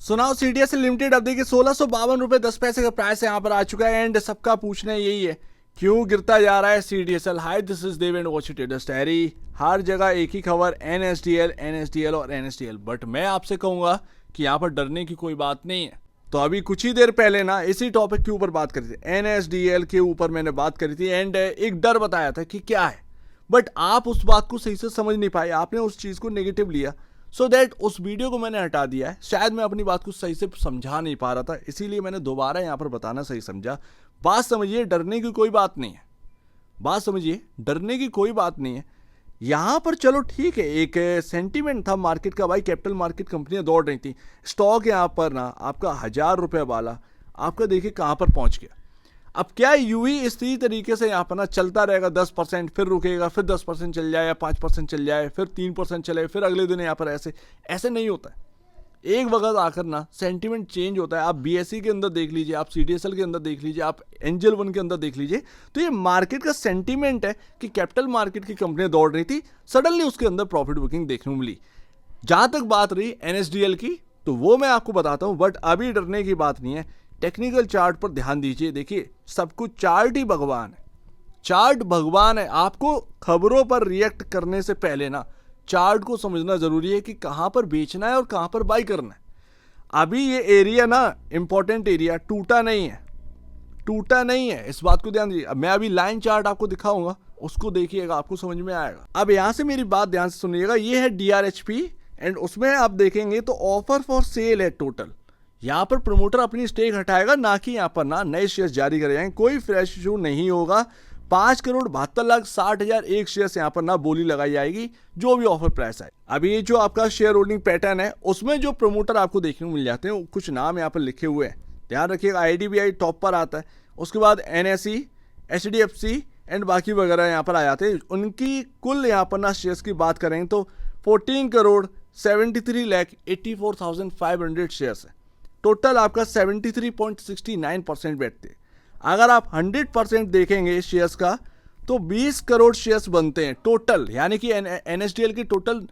सुनाओ CDSL limited अब देखिए 1652 रुपए 10 पैसे का प्राइस यहाँ पर आ चुका है एंड सबका पूछना यही है क्यों गिरता जा रहा है CDSL. Hi this is Dev and watch it diary. हर जगह एक ही खबर एनएसडीएल एनएसडीएल और एनएसडीएल, बट मैं आपसे कहूंगा कि यहाँ पर डरने की कोई बात नहीं है। तो अभी कुछ ही देर पहले ना इसी टॉपिक के ऊपर बात करी थी, एनएसडीएल के ऊपर मैंने बात करी थी एंड एक डर बताया था कि क्या है, बट आप उस बात को सही से समझ नहीं पाए, आपने उस चीज़ को नेगेटिव लिया। सो दैट उस वीडियो को मैंने हटा दिया है। शायद मैं अपनी बात को सही से समझा नहीं पा रहा था, इसीलिए मैंने दोबारा यहाँ पर बताना सही समझा। बात समझिए, डरने की कोई बात नहीं है। बात समझिए, डरने की कोई बात नहीं है। यहाँ पर चलो ठीक है, एक सेंटीमेंट था मार्केट का, भाई कैपिटल मार्केट कंपनियां दौड़ रही थी। स्टॉक यहाँ पर ना आपका 1000 रुपये वाला आपका देखिए कहाँ पर पहुँच गया। अब क्या यूं ही इसी तरीके से यहाँ पर ना चलता रहेगा 10%, फिर रुकेगा, फिर 10% चल जाए या 5% चल जाए, फिर 3% चले, फिर अगले दिन यहाँ पर ऐसे ऐसे नहीं होता है। एक वक्त आकर ना सेंटीमेंट चेंज होता है। आप बीएसई के अंदर देख लीजिए, आप सीडीएसएल के अंदर देख लीजिए, आप एंजल वन के अंदर देख लीजिए, तो ये मार्केट का सेंटीमेंट है कि कैपिटल मार्केट की कंपनियां दौड़ रही थी, सडनली उसके अंदर प्रॉफिट बुकिंग देखने को मिली। जहां तक बात रही एनएसडीएल की, तो वो मैं आपको बताता हूं, बट अभी डरने की बात नहीं है। टेक्निकल चार्ट पर ध्यान दीजिए, देखिए सब कुछ चार्ट ही भगवान है। चार्ट भगवान है। आपको खबरों पर रिएक्ट करने से पहले ना चार्ट को समझना जरूरी है कि कहां पर बेचना है और कहां पर बाई करना है। अभी ये एरिया ना इंपॉर्टेंट एरिया टूटा नहीं है, टूटा नहीं है, इस बात को ध्यान दीजिए। मैं अभी लाइन चार्ट आपको दिखाऊंगा, उसको देखिएगा, आपको समझ में आएगा। अब यहां से मेरी बात ध्यान से सुनिएगा, ये है डीआरएचपी एंड उसमें आप देखेंगे तो ऑफर फॉर सेल है टोटल। यहाँ पर प्रमोटर अपनी स्टेक हटाएगा, ना कि यहाँ पर ना नए शेयर जारी करे जाएंगे, कोई फ्रेश इशू नहीं होगा। 5,72,60,000 एक शेयर यहाँ पर ना बोली लगाई जाएगी, जो भी ऑफर प्राइस है। अभी जो आपका शेयर होल्डिंग पैटर्न है उसमें जो प्रमोटर आपको देखने को मिल जाते हैं, कुछ नाम यहाँ पर लिखे हुए हैं, ध्यान रखिएगा। आईडीबीआई टॉप पर आता है, उसके बाद एनएसई, एचडीएफसी एंड बाकी वगैरह यहाँ पर आ जाते हैं। उनकी कुल यहाँ पर ना शेयर्स की बात करें तो 14,73,84,500 शेयर्स है। टोटल आपका 73.69% बैठते हैं। अगर आप 100% देखेंगे शेयर्स का तो 20 करोड़ शेयर्स बनते हैं टोटल, यानी कि एनएसडीएल के टोटल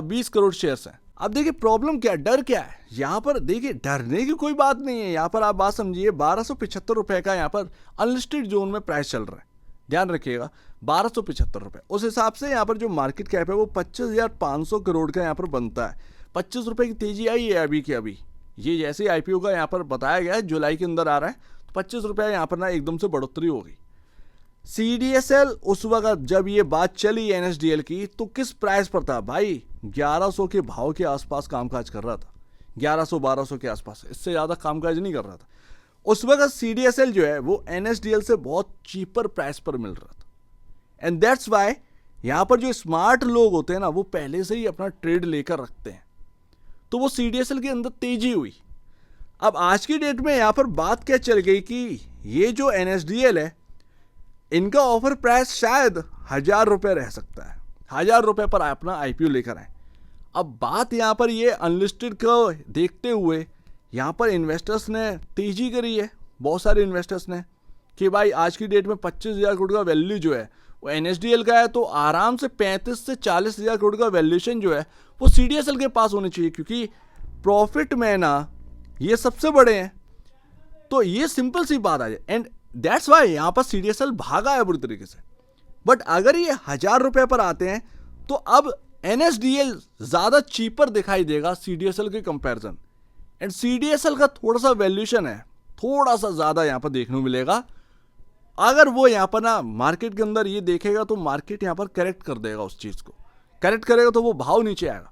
20 करोड़ शेयर्स हैं। अब देखिए प्रॉब्लम क्या है, डर क्या है यहाँ पर। देखिए डरने की कोई बात नहीं है। यहाँ पर आप बात समझिए, 1275 का यहाँ पर अनलिस्टेड जोन में प्राइस चल रहा है, ध्यान रखिएगा 1275 रुपये। उस हिसाब से यहाँ पर जो मार्केट कैप है वो 25,500 करोड़ का यहाँ पर बनता है। 25 रुपये की तेजी आई है अभी की अभी। ये जैसे आईपीओ का यहाँ पर बताया गया है जुलाई के अंदर आ रहा है, तो 25 रुपये यहाँ पर ना एकदम से बढ़ोतरी हो गई। सीडीएसएल उस वक्त जब ये बात चली एनएसडीएल की तो किस प्राइस पर था भाई, 1100 के भाव के आसपास कामकाज कर रहा था, 1100-1200 के आसपास, इससे ज़्यादा कामकाज नहीं कर रहा था। उस वक्त सीडीएसएल जो है वो एनएसडीएल से बहुत चीपर प्राइस पर मिल रहा था एंड दैट्स वाई यहाँ पर जो स्मार्ट लोग होते हैं ना वो पहले से ही अपना ट्रेड लेकर रखते हैं, तो वो सीडीएसएल के अंदर तेजी हुई। अब आज की डेट में यहाँ पर बात क्या चल गई कि ये जो एनएसडीएल है इनका ऑफर प्राइस शायद 1000 रुपये रह सकता है, 1000 रुपये पर अपना आईपीओ लेकर आए। अब बात यहाँ पर ये अनलिस्टेड को देखते हुए यहाँ पर इन्वेस्टर्स ने तेजी करी है, बहुत सारे इन्वेस्टर्स ने, कि भाई आज की डेट में 25,000 करोड़ का वैल्यू जो है वो एनएसडीएल का है, तो आराम से 35 से 40,000 करोड़ का वैल्यूएशन जो है वो सीडीएसएल के पास होनी चाहिए, क्योंकि प्रॉफिट में ना ये सबसे बड़े हैं। तो ये सिंपल सी बात आ जाए एंड दैट्स वाई यहाँ पर सीडीएसएल भागा है बुरी तरीके से। बट अगर ये 1000 रुपये पर आते हैं तो अब एनएसडीएल ज़्यादा चीपर दिखाई देगा सीडीएसएल के कंपैरिजन एंड सीडीएसएल का थोड़ा सा वैल्यूएशन है, थोड़ा सा ज़्यादा यहाँ पर देखने को मिलेगा। अगर वो यहाँ पर ना मार्केट के अंदर ये देखेगा तो मार्केट यहाँ पर करेक्ट कर देगा, उस चीज़ को करेक्ट करेगा तो वो भाव नीचे आएगा।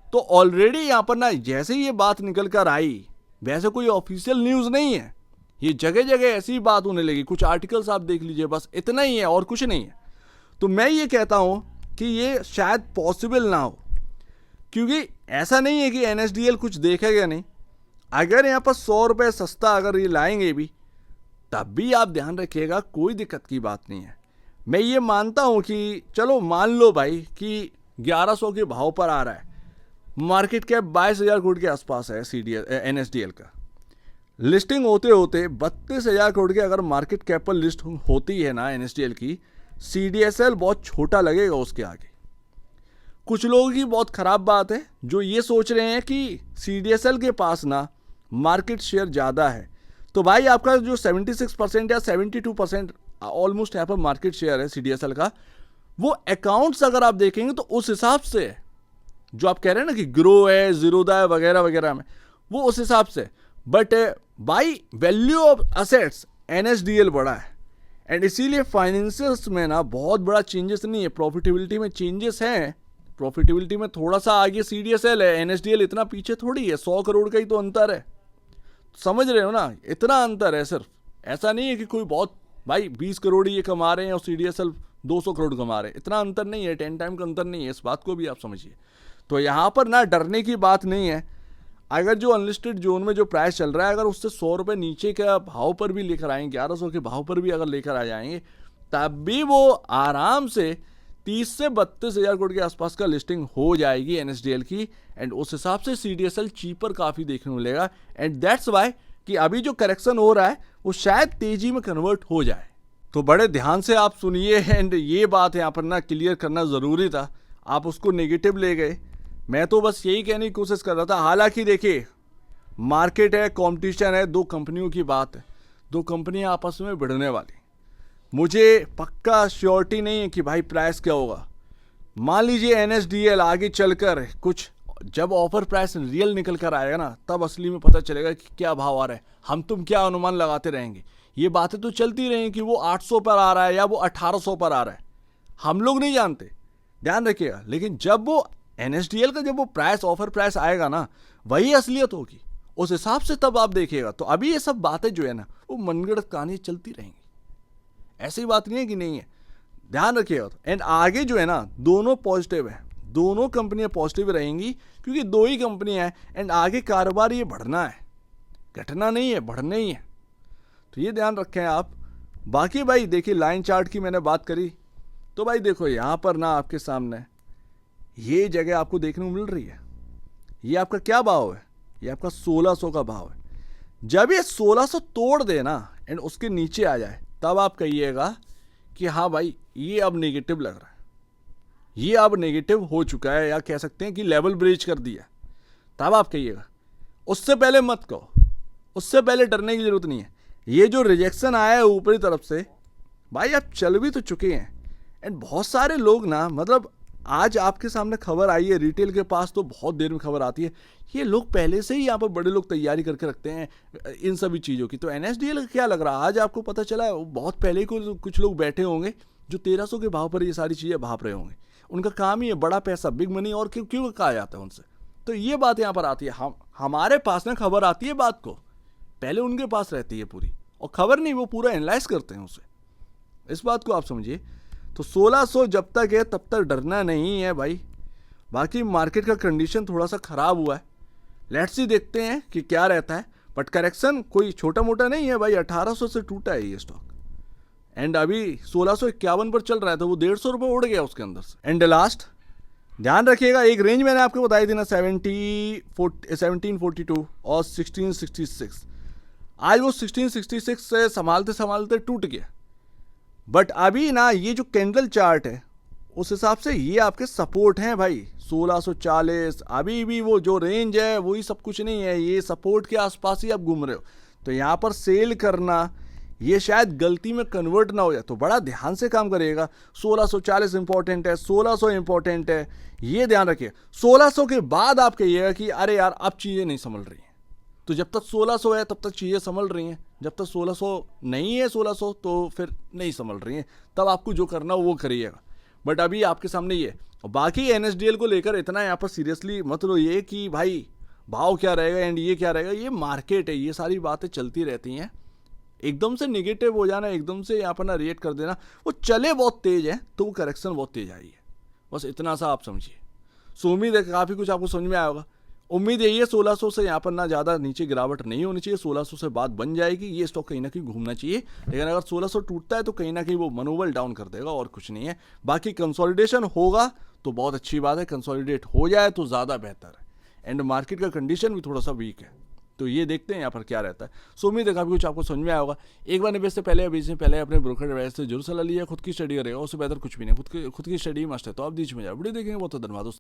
तो ऑलरेडी यहाँ पर ना जैसे ही ये बात निकल कर आई, वैसे कोई ऑफिशियल न्यूज़ नहीं है, ये जगह जगह ऐसी बात होने लगी, कुछ आर्टिकल्स आप देख लीजिए, बस इतना ही है और कुछ नहीं है। तो मैं ये कहता हूँ कि ये शायद पॉसिबल ना हो, क्योंकि ऐसा नहीं है कि एनएसडीएल कुछ देखेगा नहीं। अगर यहाँ पर 100 रुपये सस्ता अगर ये लाएंगे भी तब भी आप ध्यान रखिएगा कोई दिक्कत की बात नहीं है। मैं ये मानता हूँ कि चलो मान लो भाई कि 1100 के भाव पर आ रहा है, मार्केट कैप 22,000 करोड़ के आसपास है एनएसडीएल का, लिस्टिंग होते होते 32,000 करोड़ के अगर मार्केट कैप पर लिस्ट होती है ना एनएसडीएल की, सीडीएसएल बहुत छोटा लगेगा उसके आगे। कुछ लोगों की बहुत ख़राब बात है जो ये सोच रहे हैं कि CDSL के पास ना मार्केट शेयर ज़्यादा है। तो भाई आपका जो 76% या 72% ऑलमोस्ट यहाँ पर मार्केट शेयर है CDSL का, वो अकाउंट्स अगर आप देखेंगे तो उस हिसाब से है। जो आप कह रहे हैं ना कि ग्रो है, जीरोदा है वगैरह वगैरह में, वो उस हिसाब से। But by value of assets NSDL बड़ा है, एंड इसीलिए फाइनेंशियल्स में ना बहुत बड़ा चेंजेस नहीं है। प्रॉफिटेबिलिटी में चेंजेस हैं, प्रॉफिटेबिलिटी में थोड़ा सा आगे CDSL है, NSDL इतना पीछे थोड़ी है, 100 करोड़ का ही तो अंतर है। समझ रहे हो ना, इतना अंतर है। सिर्फ ऐसा नहीं है कि कोई बहुत भाई 20 करोड़ ये कमा रहे हैं और CDSL 200 करोड़ कमा रहे हैं, इतना अंतर नहीं है, 10 टाइम का अंतर नहीं है। इस बात को भी आप समझिए। तो यहाँ पर ना डरने की बात नहीं है। अगर जो अनलिस्टेड जोन में जो प्राइस चल रहा है, अगर उससे 100 रुपये नीचे के भाव पर भी लेकर आएंगे, 1100 के भाव पर भी अगर लेकर आ जाएंगे, तब भी वो आराम से 30 से 32 हज़ार करोड़ के आसपास का लिस्टिंग हो जाएगी NSDL की। एंड उस हिसाब से CDSL चीपर काफ़ी देखने को मिलेगा। एंड दैट्स वाई कि अभी जो करेक्शन हो रहा है वो शायद तेजी में कन्वर्ट हो जाए। तो बड़े ध्यान से आप सुनिए, एंड ये बात यहाँ पर ना क्लियर करना ज़रूरी था। आप उसको नेगेटिव ले गए, मैं तो बस यही कहने की कोशिश कर रहा था। हालांकि देखिए, मार्केट है, कंपटीशन है, दो कंपनियों की बात है, दो कंपनियां आपस में भिड़ने वाली। मुझे पक्का श्योरिटी नहीं है कि भाई प्राइस क्या होगा। मान लीजिए NSDL आगे चलकर कुछ, जब ऑफर प्राइस रियल निकल कर आएगा ना, तब असली में पता चलेगा कि क्या भाव आ रहा है। हम तुम क्या अनुमान लगाते रहेंगे, ये बातें तो चलती रहेंगी कि वो 800 पर आ रहा है या वो 1800 पर आ रहा है, हम लोग नहीं जानते, ध्यान रखिएगा। लेकिन जब वो NSDL का जब वो प्राइस, ऑफर प्राइस आएगा ना, वही असलियत होगी उस हिसाब से, तब आप देखिएगा। तो अभी ये सब बातें जो है ना, वो मनगढ़ंत कहानी चलती रहेंगी, ऐसी बात नहीं है कि नहीं है, ध्यान रखिएगा। एंड आगे जो है ना, दोनों पॉजिटिव है, दोनों कंपनियां पॉजिटिव रहेंगी, क्योंकि दो ही कंपनियां हैं। एंड आगे कारोबार ये बढ़ना है, घटना नहीं है, बढ़ना ही है। तो ये ध्यान रखें आप। बाकी भाई देखिए, लाइन चार्ट की मैंने बात करी, तो भाई देखो यहाँ पर ना आपके सामने ये जगह आपको देखने को मिल रही है। ये आपका क्या भाव है, ये आपका 1600 का भाव है। जब ये 1600 तोड़ दे ना एंड उसके नीचे आ जाए, तब आप कहिएगा कि हाँ भाई ये अब नेगेटिव लग रहा है, ये अब नेगेटिव हो चुका है, या कह सकते हैं कि लेवल ब्रीच कर दिया, तब आप कहिएगा। उससे पहले मत कहो, उससे पहले डरने की जरूरत नहीं है। ये जो रिजेक्शन आया है ऊपरी तरफ से, भाई आप चल भी तो चुके हैं। एंड बहुत सारे लोग ना, मतलब आज आपके सामने खबर आई है, रिटेल के पास तो बहुत देर में खबर आती है, ये लोग पहले से ही यहाँ पर बड़े लोग तैयारी करके रखते हैं इन सभी चीज़ों की। तो NSDL का क्या लग रहा है, आज आपको पता चला है, बहुत पहले ही कुछ लोग बैठे होंगे जो 1300 के भाव पर ये सारी चीज़ें भाप रहे होंगे। उनका काम ही है बड़ा पैसा, बिग मनी, और क्यों कहा जाता है उनसे। तो ये बात यहाँ पर आती है, हमारे पास ना खबर आती है बात को, पहले उनके पास रहती है पूरी, और खबर नहीं, वो पूरा एनालाइज करते हैं उसे। इस बात को आप समझिए। तो 1600 जब तक है तब तक डरना नहीं है भाई। बाकी मार्केट का कंडीशन थोड़ा सा ख़राब हुआ है, लेट्स सी, देखते हैं कि क्या रहता है। बट करेक्शन कोई छोटा मोटा नहीं है भाई, 1800 से टूटा है ये स्टॉक, एंड अभी 1651 पर चल रहा है, तो वो 150 रुपये उड़ गया उसके अंदर से। एंड लास्ट ध्यान रखिएगा, एक रेंज मैंने आपको बताई थी ना, 1742 और 1666। आज वो 1666 से संभालते संभालते टूट गया। बट अभी ना ये जो कैंडल चार्ट है, उस हिसाब से ये आपके सपोर्ट हैं भाई, 1640। अभी भी वो जो रेंज है वही सब कुछ नहीं है, ये सपोर्ट के आसपास ही आप घूम रहे हो। तो यहाँ पर सेल करना ये शायद गलती में कन्वर्ट ना हो जाए, तो बड़ा ध्यान से काम करिएगा। 1640 इंपॉर्टेंट है, 1600 इंपॉर्टेंट है, ये ध्यान रखिए। 1600 के बाद आप कहिएगा कि अरे यार अब चीज़ें नहीं संभल रही हैं। तो जब तक 1600 है तब तक चीज़ें संभल रही हैं, जब तक 1600 नहीं है, 1600 तो फिर नहीं संभल रही हैं, तब आपको जो करना हो वो करिएगा। बट अभी आपके सामने ये, और बाकी NSDL को लेकर इतना यहाँ पर सीरियसली मत लो ये कि भाई भाव क्या रहेगा एंड ये क्या रहेगा, ये मार्केट है, ये सारी बातें चलती रहती हैं। एकदम से नेगेटिव हो जाना, एकदम से यहाँ पर ना रिएक्ट कर देना, वो चले बहुत तेज है तो वो करेक्शन बहुत तेज आई है, बस इतना सा आप समझिए। सो उम्मीद है काफ़ी कुछ आपको समझ में आया होगा। उम्मीद यही है 1600 से यहाँ पर ना ज़्यादा नीचे गिरावट नहीं होनी चाहिए, 1600 से बात बन जाएगी, ये स्टॉक कहीं ना कहीं घूमना चाहिए। लेकिन अगर 1600 टूटता है तो कहीं ना कहीं वो मनोबल डाउन कर देगा, और कुछ नहीं है। बाकी कंसोलिडेशन होगा तो बहुत अच्छी बात है, कंसोलिडेट हो जाए तो ज़्यादा बेहतर है। एंड मार्केट का कंडीशन भी थोड़ा सा वीक है, तो ये देखते हैं यहाँ पर क्या रहता है। सो उम्मीद है काफ़ी कुछ आपको समझ में आया होगा। एक बार निवेश से पहले या बेचने से पहले अपने ब्रोकर एडवाइस से जरूर सलाह लीजिए, खुद की स्टडी करेगा, उससे बेहतर कुछ भी नहीं, खुद की स्टडी मस्ट है। तो आप बीच में जाए वीडियो देखेंगे, बहुत धन्यवाद।